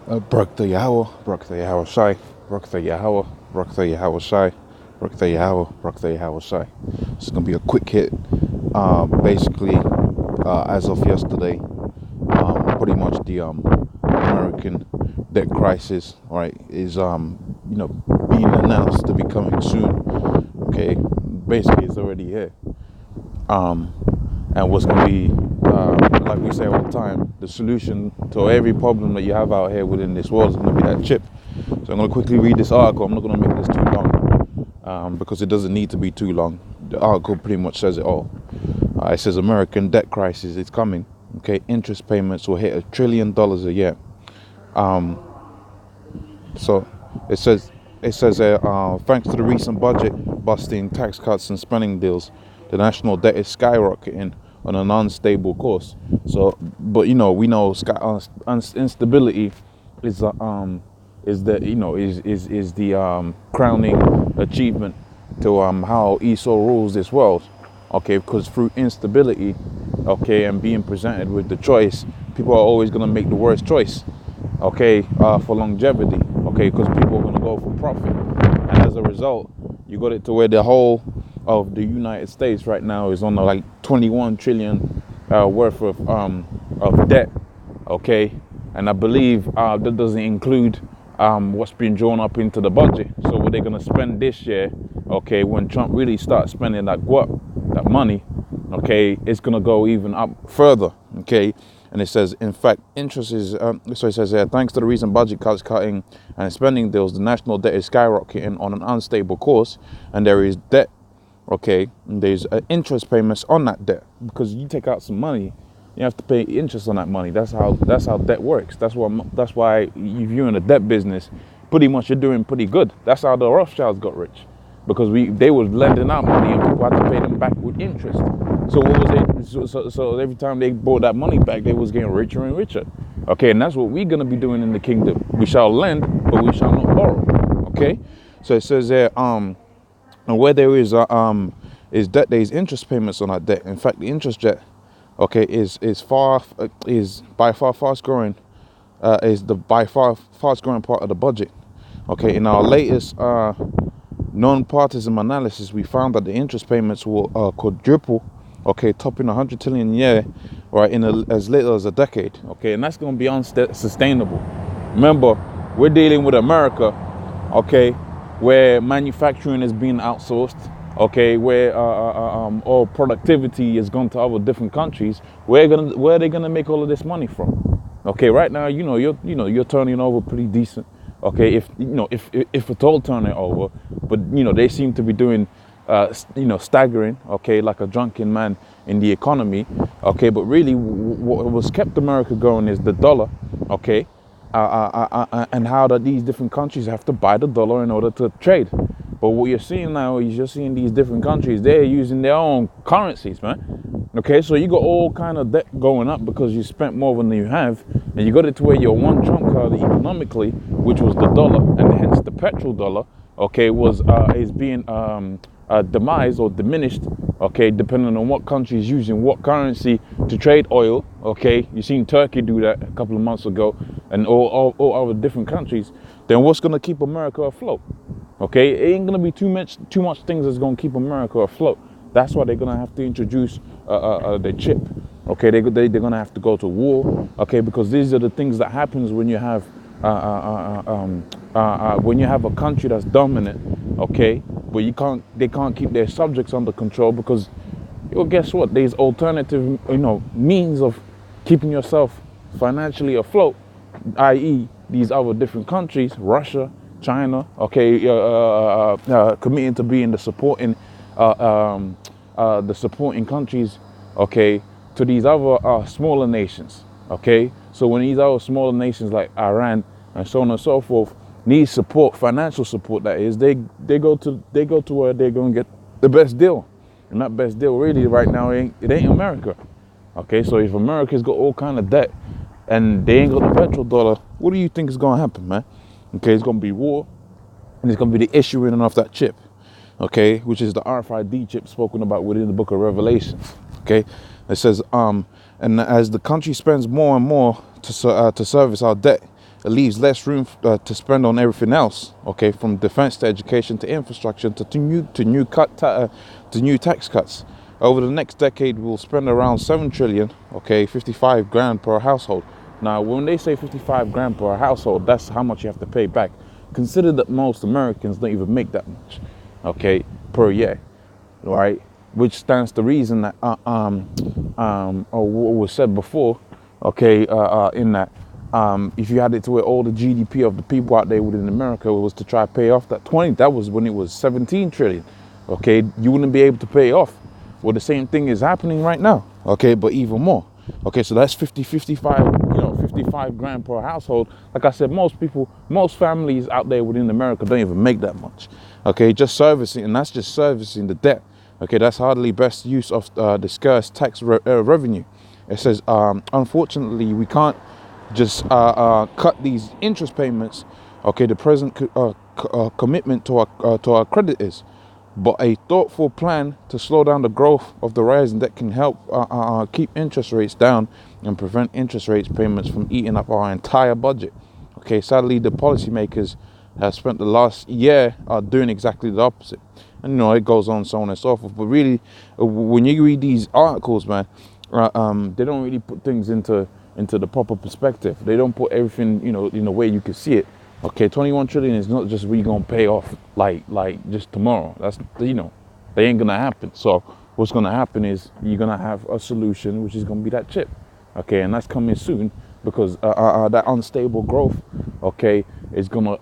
Barak the Yahweh, Barak the Yahweh Shai, Barak the Yahweh, Barak the Yahweh Shai, Barak the Yahweh, Barak the Yahweh Shai. This is gonna be a quick hit. Basically, as of yesterday, pretty much the American debt crisis, right, is being announced to be coming soon. Okay, basically it's already here. And what's gonna be, like we say all the time, the solution to every problem that you have out here within this world is gonna be that chip. So I'm gonna quickly read this article. I'm not gonna make this too long, because it doesn't need to be too long. The article pretty much says it all. It says American debt crisis is coming. Okay, interest payments will hit $1 trillion a year. So it says thanks to the recent budget busting, tax cuts and spending deals, the national debt is skyrocketing on an unstable course. So, but we know instability is the crowning achievement to how Esau rules this world. Okay, because through instability, okay, and being presented with the choice, people are always going to make the worst choice. Okay, for longevity. Okay, because people are going to go for profit, and as a result, you got it to where the whole of the United States right now is on like 21 trillion worth of debt. Okay, and I believe that doesn't include what's been drawn up into the budget. So what they're going to spend this year, okay, when Trump really starts spending that money, okay, it's going to go even up further. Okay, and it says, in fact, interest is, so it says here, thanks to the recent budget cuts, cutting and spending deals, the national debt is skyrocketing on an unstable course, and there is debt. Okay, and there's interest payments on that debt, because you take out some money, you have to pay interest on that money. That's how debt works. That's why if you're in a debt business, pretty much you're doing pretty good. That's how the Rothschilds got rich, because they were lending out money and people had to pay them back with interest. So what was it? So every time they brought that money back, they was getting richer and richer. Okay, and that's what we're gonna be doing in the kingdom. We shall lend, but we shall not borrow. Okay, so it says there, and where there is debt, there is interest payments on that debt. In fact, the interest debt, okay, is by far fast growing, fast growing part of the budget. Okay, in our latest non-partisan analysis, we found that the interest payments will quadruple. Okay, topping 100 trillion a year, right, in as little as a decade. Okay, and that's going to be unsustainable. Remember, we're dealing with America, okay, where manufacturing is being outsourced, okay, where all productivity is gone to other different countries. Where are they gonna make all of this money from? Okay, right now, you're turning over pretty decent. Okay, if at all turning over, but they seem to be doing staggering. Okay, like a drunken man in the economy. Okay, but really, what was kept America going is the dollar. Okay. And how that these different countries have to buy the dollar in order to trade. But what you're seeing now is you're seeing these different countries, they're using their own currencies, man. Okay, so you got all kind of debt going up because you spent more than you have, and you got it to where your one trump card economically, which was the dollar, and hence the petrodollar, okay, is being demised or diminished, okay, depending on what country is using what currency to trade oil. Okay, you seen Turkey do that a couple of months ago, and all other different countries. Then what's going to keep America afloat? Okay, it ain't going to be too much things that's going to keep America afloat. That's why they're going to have to introduce the chip. Okay, they're going to have to go to war. Okay, because these are the things that happens when you have a country that's dominant. Okay, but they can't keep their subjects under control, because guess what? There's alternative means of keeping yourself financially afloat, i.e. these other different countries, Russia, China, okay, committing to being the supporting countries, okay, to these other smaller nations. Okay, so when these other smaller nations like Iran and so on and so forth need support, financial support, that is, they go to where they're going to get the best deal, and that best deal really right now it ain't America. Okay, so if America's got all kind of debt and they ain't got the petrodollar, what do you think is going to happen, man? Okay, it's going to be war, and it's going to be the issuing of that chip, okay, which is the RFID chip spoken about within the book of Revelations. Okay, it says, and as the country spends more and more to service our debt, it leaves less room to spend on everything else. Okay, from defense to education to infrastructure to new tax cuts. Over the next decade, we'll spend around 7 trillion. Okay, 55 grand per household. Now, when they say 55 grand per household, that's how much you have to pay back. Consider that most Americans don't even make that much, okay, per year, right? Which stands to reason that, or what was said before, okay, in that, if you had it to where all the GDP of the people out there within America was to try to pay off that 20, that was when it was 17 trillion, okay, you wouldn't be able to pay off. Well, the same thing is happening right now, okay, but even more. Okay, so that's 55 grand per household. Like I said, most families out there within America don't even make that much. Okay, just servicing, and that's just servicing the debt. Okay, that's hardly best use of the scarce tax revenue. It says, unfortunately, we can't just cut these interest payments. Okay, the present commitment to our creditors. But a thoughtful plan to slow down the growth of the rising debt can help keep interest rates down and prevent interest rates payments from eating up our entire budget. Okay, sadly, the policymakers have spent the last year doing exactly the opposite. And, you know, it goes on, so on and so forth. But really, when you read these articles, man, they don't really put things into the proper perspective. They don't put everything, you know, in the way you can see it. Okay, 21 trillion is not just what you're gonna pay off like just tomorrow. That's, you know, they ain't gonna happen. So what's gonna happen is you're gonna have a solution, which is gonna be that chip. Okay, and that's coming soon, because that unstable growth, okay, is gonna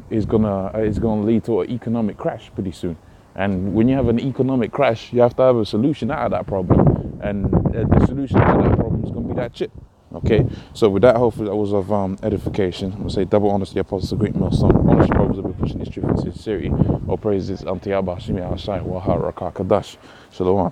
lead to an economic crash pretty soon. And when you have an economic crash, you have to have a solution out of that problem, and the solution out of that problem is gonna be that chip. Okay, so with that, hopefully that was of edification. I'm going to say double honors to the apostles of GreatMillStone. Honors to brothers that be pushing this truth and sincerity. All praises unto Yahweh Shemi Ashai Wahara Kakadash. Shalom.